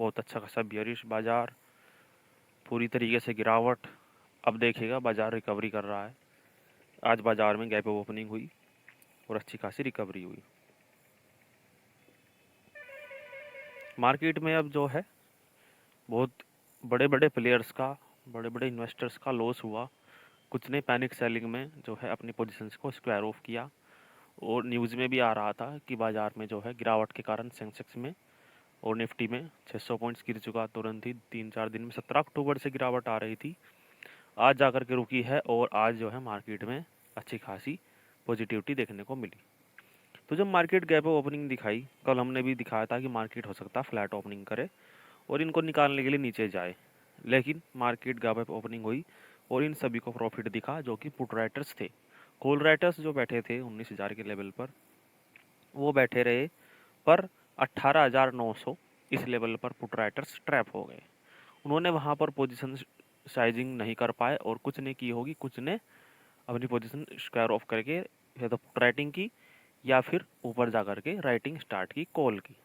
बहुत अच्छा खासा बियरिश बाजार, पूरी तरीके से गिरावट। अब देखिएगा बाजार रिकवरी कर रहा है। आज बाजार में गैप ओपनिंग हुई और अच्छी खासी रिकवरी हुई। मार्केट में अब जो है बहुत बड़े बड़े प्लेयर्स का, बड़े बड़े इन्वेस्टर्स का लॉस हुआ। कुछ ने पैनिक सेलिंग में जो है अपनी पोजीशंस को स्क्वायर ऑफ किया और न्यूज़ में भी आ रहा था कि बाजार में जो है गिरावट के कारण सेंसेक्स में और निफ्टी में 600 पॉइंट्स गिर चुका तुरंत ही 3-4 दिन में। 17 अक्टूबर से गिरावट आ रही थी, आज जाकर के रुकी है और आज जो है मार्केट में अच्छी खासी पॉजिटिविटी देखने को मिली। तो जब मार्केट गैप ओपनिंग दिखाई, कल हमने भी दिखाया था कि मार्केट हो सकता है फ्लैट ओपनिंग करे और इनको निकालने के लिए नीचे जाए, लेकिन मार्केट गैप ओपनिंग हुई और इन सभी को प्रॉफिट दिखा जो कि पुट राइटर्स थे। कॉल राइटर्स जो बैठे थे 19,000 के लेवल पर, वो बैठे रहे, पर 18,900 इस लेवल पर पुट राइटर्स ट्रैप हो गए। उन्होंने वहाँ पर पोजीशन साइजिंग नहीं कर पाए और कुछ ने की होगी, कुछ ने अपनी पोजीशन स्क्वायर ऑफ करके या तो पुट राइटिंग की या फिर ऊपर जा करके राइटिंग स्टार्ट की कॉल की।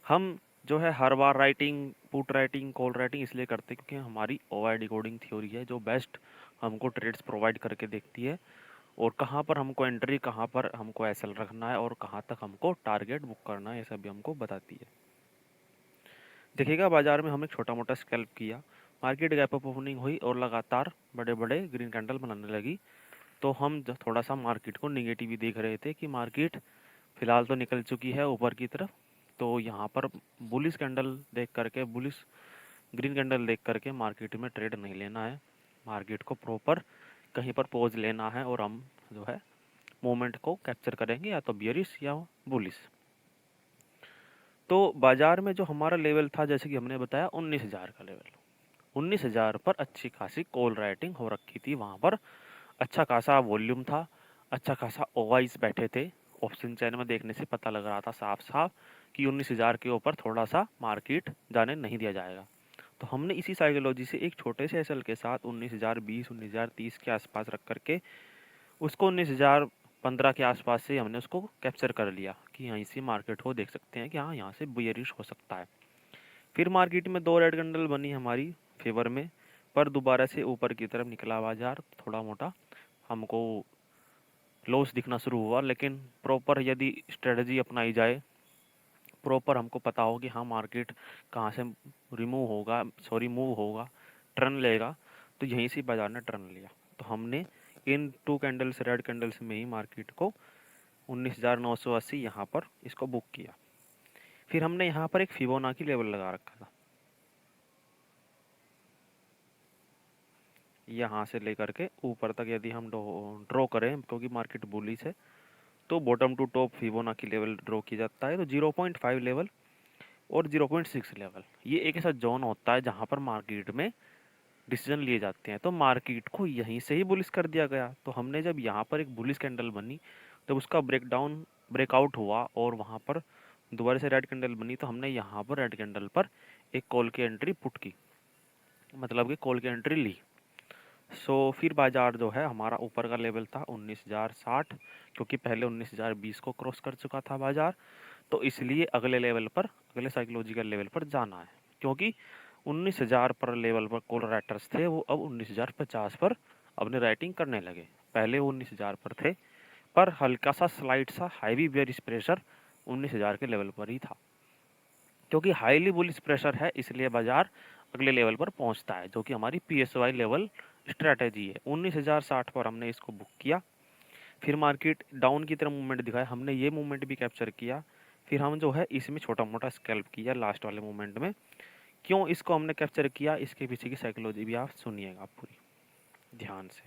हम जो है हर बार writing, put writing, call writing इसलिए करते हैं क्योंकि हमारी ओवर डिकोडिंग थ्योरी है जो बेस्ट हमको ट्रेड्स प्रोवाइड करके देखती है और कहाँ पर हमको एंट्री, कहाँ पर हमको एसएल रखना है और कहाँ तक हमको टारगेट बुक करना है, ये सब भी हमको बताती है। देखिएगा बाजार में हमने छोटा मोटा स्कैल्प किया, मार्केट गैप अप ओपनिंग हुई और लगातार बड़े बड़े ग्रीन कैंडल बनाने लगी। तो हम थोड़ा सा मार्केट को निगेटिव ही देख रहे थे कि मार्केट फिलहाल तो निकल चुकी है ऊपर की तरफ, तो यहाँ पर बुलिश कैंडल देख करके, बुलिश ग्रीन कैंडल देख करके मार्केट में ट्रेड नहीं लेना है। मार्केट को प्रॉपर कहीं पर पॉज लेना है और हम जो है मोमेंट को कैप्चर करेंगे, या तो बियरिश या बुलिश। तो बाजार में जो हमारा लेवल था, जैसे कि हमने बताया 19,000 का लेवल, 19,000 पर अच्छी खासी कॉल राइटिंग हो रखी थी। वहाँ पर अच्छा खासा वॉल्यूम था, अच्छा खासा ओवाइस बैठे थे। ऑप्शन चैन में देखने से पता लग रहा था साफ साफ कि 19,000 के ऊपर थोड़ा सा मार्केट जाने नहीं दिया जाएगा। तो हमने इसी साइकोलॉजी से एक छोटे से एसएल के साथ 19,020, 19,030 के आसपास रख करके उसको 19,015 के आसपास से हमने उसको कैप्चर कर लिया कि यहीं से मार्केट हो, देख सकते हैं कि हाँ यहाँ से बियरिश हो सकता है। फिर मार्केट में 2 रेड कैंडल बनी हमारी फेवर में, पर दोबारा से ऊपर की तरफ निकला बाजार, थोड़ा मोटा हमको लॉस दिखना शुरू हुआ। लेकिन प्रॉपर यदि स्ट्रेटजी अपनाई जाए, प्रॉपर हमको पता हो कि हाँ मार्केट कहाँ से रिमूव होगा, सॉरी मूव होगा, टर्न लेगा, तो यहीं से बाजार ने टर्न लिया। तो हमने इन 2 कैंडल्स, रेड कैंडल्स में ही मार्केट को 19,980 यहाँ पर इसको बुक किया। फिर हमने यहाँ पर एक फिबोनाची लेवल लगा रखा था, यहाँ से लेकर के ऊपर तक यदि हम ड्रॉ करें, क्योंकि मार्केट बुलिश है, तो bottom to top Fibonacci level draw किया जाता है। तो 0.5 लेवल और 0.6 लेवल, ये एक ऐसा जोन होता है जहाँ पर मार्केट में डिसीजन लिए जाते हैं। तो मार्केट को यहीं से ही बुलिश कर दिया गया। तो हमने जब यहाँ पर एक बुलिश कैंडल बनी, जब उसका ब्रेकआउट हुआ और वहाँ पर दोबारा से रेड कैंडल बनी, तो हमने यहाँ पर रेड कैंडल पर एक कॉल की एंट्री पुट की, मतलब कि कॉल की एंट्री ली। फिर बाजार जो है हमारा ऊपर का लेवल था 19,060, क्योंकि पहले 19,020 को क्रॉस कर चुका था बाजार। तो इसलिए अगले लेवल पर, अगले साइकोलॉजिकल लेवल पर जाना है, क्योंकि 19,000 पर लेवल पर कॉल राइटर्स थे, वो अब 19,050 पर अपनी राइटिंग करने लगे। पहले वो 19,000 पर थे, पर हल्का सा स्लाइड सा हाईवी बेयरिश प्रेशर 19,000 के लेवल पर ही था। क्योंकि हाईली बुलिश प्रेशर है, इसलिए बाजार अगले लेवल पर पहुंचता है, जो कि हमारी पीएसवाई लेवल स्ट्रैटेजी है। 19,060 पर हमने इसको बुक किया। फिर मार्केट डाउन की तरफ मूवमेंट दिखाया, हमने ये मूवमेंट भी कैप्चर किया। फिर हम जो है इसमें छोटा मोटा स्कैल्प किया लास्ट वाले मूवमेंट में। क्यों इसको हमने कैप्चर किया, इसके पीछे की साइकोलॉजी भी आप सुनिएगा पूरी ध्यान से।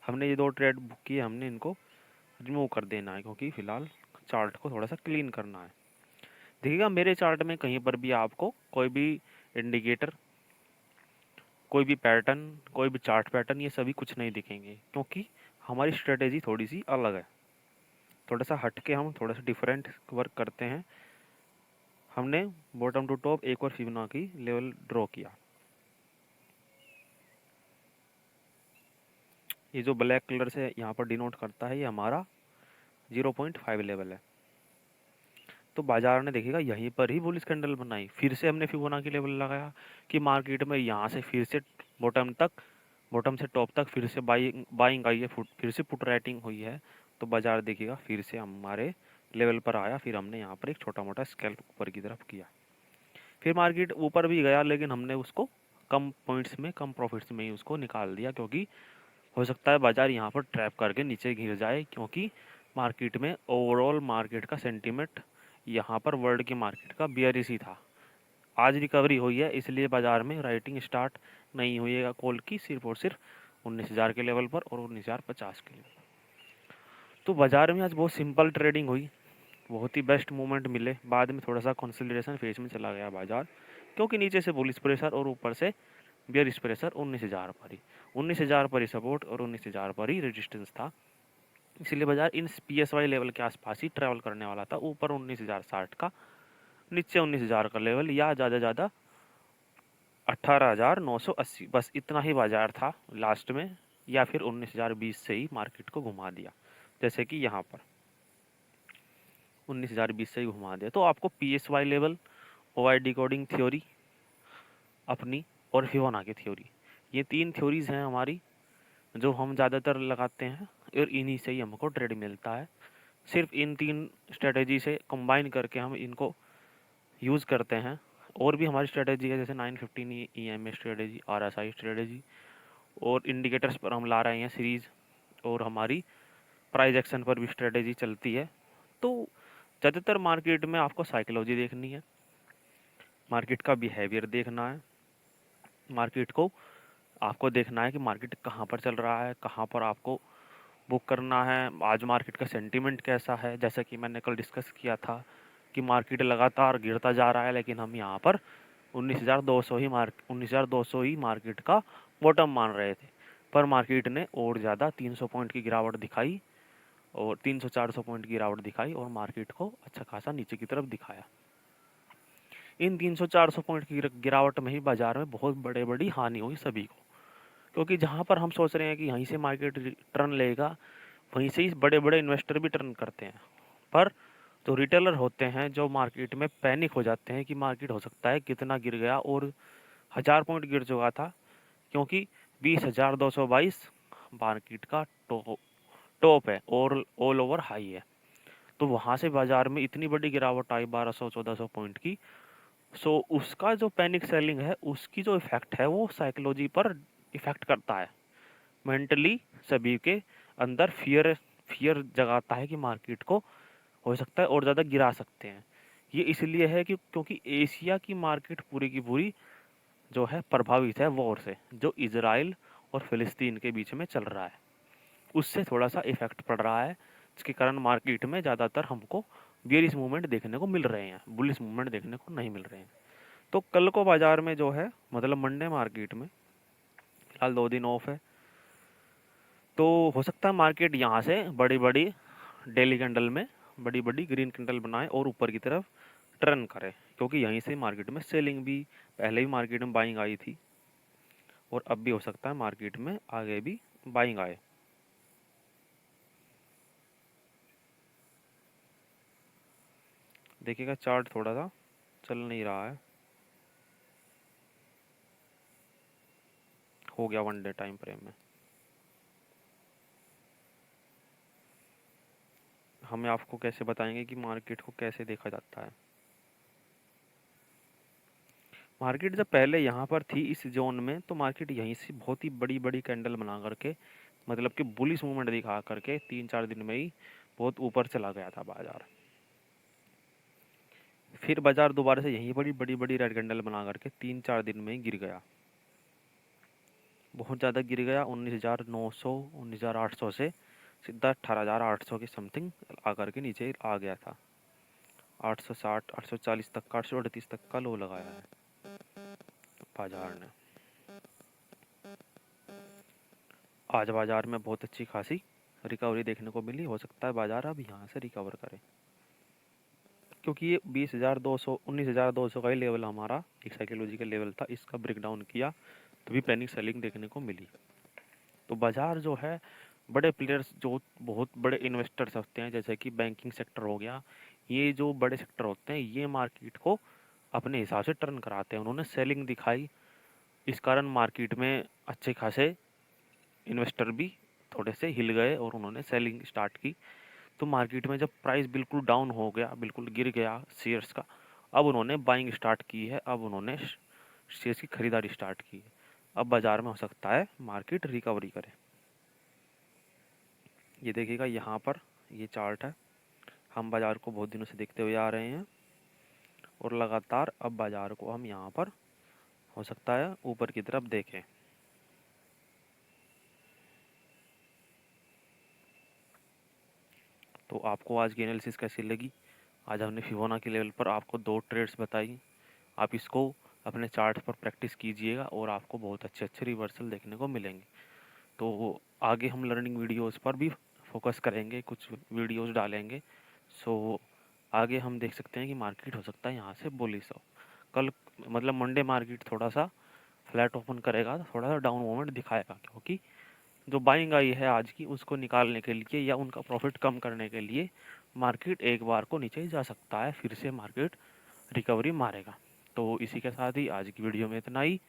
हमने ये 2 ट्रेड बुक किए, हमने इनको रिमूव कर देना है, क्योंकि फिलहाल चार्ट को थोड़ा सा क्लीन करना है। देखिएगा मेरे चार्ट में कहीं पर भी आपको कोई भी इंडिकेटर, कोई भी पैटर्न, कोई भी चार्ट पैटर्न, ये सभी कुछ नहीं दिखेंगे, क्योंकि हमारी स्ट्रेटेजी थोड़ी सी अलग है। थोड़ा सा हटके हम थोड़ा सा डिफरेंट वर्क करते हैं। हमने बॉटम टू टॉप एक और फिबोनाची लेवल ड्रॉ किया। ये जो ब्लैक कलर से यहाँ पर डिनोट करता है, ये हमारा 0.5 लेवल है। तो बाजार ने देखिएगा यहीं पर ही बुलिश कैंडल बनाई। फिर से हमने फिबोनाची लेवल लगाया कि मार्केट में यहाँ से फिर से बॉटम से टॉप तक फिर से बाइंग आई है, फिर से पुट राइटिंग हुई है। तो बाजार देखिएगा फिर से हमारे लेवल पर आया। फिर हमने यहाँ पर एक छोटा मोटा स्कैल्प ऊपर की तरफ किया। फिर मार्केट ऊपर भी गया, लेकिन हमने उसको कम पॉइंट्स में, कम प्रॉफिट्स में ही उसको निकाल दिया, क्योंकि हो सकता है बाजार यहाँ पर ट्रैप करके नीचे गिर जाए, क्योंकि मार्केट में ओवरऑल मार्केट का सेंटीमेंट यहाँ पर वर्ल्ड की मार्केट का बियरिश ही था। आज रिकवरी हुई है, इसलिए बाजार में राइटिंग स्टार्ट नहीं हुई है कॉल की, सिर्फ और सिर्फ 19,000 के लेवल पर और 19,050 के लेवल। तो बाजार में आज बहुत सिंपल ट्रेडिंग हुई, बहुत ही बेस्ट मूवमेंट मिले। बाद में थोड़ा सा कंसोलिडेशन फेज में चला गया बाजार, क्योंकि नीचे से बुलिश प्रेशर और ऊपर से बियरिश प्रेशर 19,000 पर ही, 19,000 पर ही सपोर्ट और 19,000 पर ही रेजिस्टेंस था। इसलिए बाजार इन PSY लेवल के आसपास ही ट्रैवल करने वाला था, ऊपर 19,060 का, नीचे 19,000 का लेवल, या ज़्यादा ज़्यादा 18,980, बस इतना ही बाजार था लास्ट में। या फिर 19,020 से ही मार्केट को घुमा दिया, जैसे कि यहाँ पर 19,020 से ही घुमा दिया। तो आपको PSY level, OI decoding theory अपनी, और फिबोनाची थ्योरी, ये 3 थ्योरीज हैं हमारी जो हम ज़्यादातर लगाते हैं, और इन्हीं से ही हमको ट्रेड मिलता है। सिर्फ इन 3 स्ट्रेटेजी से कंबाइन करके हम इनको यूज़ करते हैं। और भी हमारी स्ट्रेटेजी है, जैसे 915 EMA स्ट्रेटेजी, RSI स्ट्रेटेजी, और इंडिकेटर्स पर हम ला रहे हैं सीरीज़, और हमारी प्राइस एक्शन पर भी स्ट्रेटेजी चलती है। तो ज़्यादातर मार्केट में आपको साइकोलॉजी देखनी है, मार्केट का बिहेवियर देखना है, मार्केट को आपको देखना है कि मार्केट कहाँ पर चल रहा है, कहाँ पर आपको बुक करना है, आज मार्केट का सेंटीमेंट कैसा है। जैसा कि मैंने कल डिस्कस किया था कि मार्केट लगातार गिरता जा रहा है, लेकिन हम यहाँ पर 19,200 ही मार्केट का बॉटम मान रहे थे, पर मार्केट ने और ज़्यादा 300 पॉइंट की गिरावट दिखाई, और 300-400 पॉइंट की गिरावट दिखाई, और मार्केट को अच्छा खासा नीचे की तरफ दिखाया। इन 300-400 पॉइंट की गिरावट में ही बाजार में बहुत बड़ी हानि हुई सभी को, क्योंकि जहाँ पर हम सोच रहे हैं कि यहीं से मार्केट टर्न लेगा, वहीं से ही बड़े बड़े इन्वेस्टर भी टर्न करते हैं। पर जो रिटेलर होते हैं, जो मार्केट में पैनिक हो जाते हैं कि मार्केट हो सकता है कितना गिर गया, और 1000 पॉइंट गिर चुका था, क्योंकि 20,222 मार्केट का टॉप है और ऑल ओवर हाई है। तो वहाँ से बाजार में इतनी बड़ी गिरावट आई 1200-1400 पॉइंट की। सो उसका जो पैनिक सेलिंग है, उसकी जो इफेक्ट है, वो साइकोलॉजी पर इफेक्ट करता है। मेंटली सभी के अंदर फियर जगाता है कि मार्केट को हो सकता है और ज़्यादा गिरा सकते हैं। ये इसलिए है कि क्योंकि एशिया की मार्केट पूरी की पूरी जो है प्रभावित है वॉर से, जो इजराइल और फिलिस्तीन के बीच में चल रहा है, उससे थोड़ा सा इफेक्ट पड़ रहा है, जिसके कारण मार्केट में ज़्यादातर हमको बेयरिश मूवमेंट देखने को मिल रहे हैं, बुलिश मूवमेंट देखने को नहीं मिल रहे हैं। तो कल को बाजार में जो है, मतलब मंडे मार्केट में फिलहाल 2 दिन ऑफ है, तो हो सकता है मार्केट यहाँ से बड़ी बड़ी डेली कैंडल में बड़ी बड़ी ग्रीन कैंडल बनाए और ऊपर की तरफ टर्न करे, क्योंकि यहीं से मार्केट में सेलिंग भी, पहले भी मार्केट में बाइंग आई थी, और अब भी हो सकता है मार्केट में आगे भी बाइंग आए। देखिएगा चार्ट थोड़ा सा चल नहीं रहा है, हो गया 1 डे टाइम फ्रेम में। हमें आपको कैसे बताएंगे कि मार्केट को कैसे देखा जाता है। मार्केट जब पहले यहाँ पर थी इस जोन में, तो मार्केट यहीं से बहुत ही बड़ी बड़ी कैंडल बना करके, मतलब कि बुलिश मूवमेंट दिखा करके 3-4 दिन में ही बहुत ऊपर चला गया था बाजार। फिर बाजार दोबारा से यहीं बड़ी बड़ी बड़ी रेड कैंडल बना करके 3-4 दिन में ही गिर गया, बहुत ज़्यादा गिर गया। 19,900 19,800 से सीधा 18,800 के समथिंग आकर के नीचे आ गया था। 860 840 तक का, 838 तक का लो लगाया है बाजार ने। आज बाजार में बहुत अच्छी खासी रिकवरी देखने को मिली, हो सकता है बाजार अब यहाँ से रिकवर करे, क्योंकि ये 20,200 19,200 का ही लेवल हमारा एक साइकोलॉजिकल लेवल था, इसका ब्रेकडाउन किया तभी पैनिक सेलिंग देखने को मिली। तो बाजार जो है, बड़े प्लेयर्स जो बहुत बड़े इन्वेस्टर्स होते हैं, जैसे कि बैंकिंग सेक्टर हो गया, ये जो बड़े सेक्टर होते हैं ये मार्केट को अपने हिसाब से टर्न कराते हैं। उन्होंने सेलिंग दिखाई, इस कारण मार्केट में अच्छे खासे इन्वेस्टर भी थोड़े से हिल गए और उन्होंने सेलिंग स्टार्ट की। तो मार्केट में जब प्राइस बिल्कुल डाउन हो गया, बिल्कुल गिर गया शेयर्स का, अब उन्होंने बाइंग स्टार्ट की है, अब उन्होंने शेयर्स की खरीदारी स्टार्ट की है। अब बाजार में हो सकता है मार्केट रिकवरी करे। ये देखिएगा यहाँ पर ये चार्ट है, हम बाजार को बहुत दिनों से देखते हुए आ रहे हैं और लगातार अब बाजार को हम यहाँ पर हो सकता है ऊपर की तरफ देखें। तो आपको आज की एनालिसिस कैसी लगी? आज हमने फिबोनाची लेवल पर आपको 2 ट्रेड्स बताई। आप इसको अपने चार्ट पर प्रैक्टिस कीजिएगा और आपको बहुत अच्छे अच्छे रिवर्सल देखने को मिलेंगे। तो आगे हम लर्निंग वीडियोस पर भी फोकस करेंगे, कुछ वीडियोस डालेंगे। सो आगे हम देख सकते हैं कि मार्केट हो सकता है यहाँ से बुलिश हो। कल मतलब मंडे मार्केट थोड़ा सा फ्लैट ओपन करेगा, तो थोड़ा सा डाउन मूवमेंट दिखाएगा, क्योंकि जो बाइंग आई है आज की उसको निकालने के लिए या उनका प्रॉफिट कम करने के लिए मार्केट एक बार को नीचे जा सकता है, फिर से मार्केट रिकवरी मारेगा। तो इसी के साथ ही आज की वीडियो में इतना ही।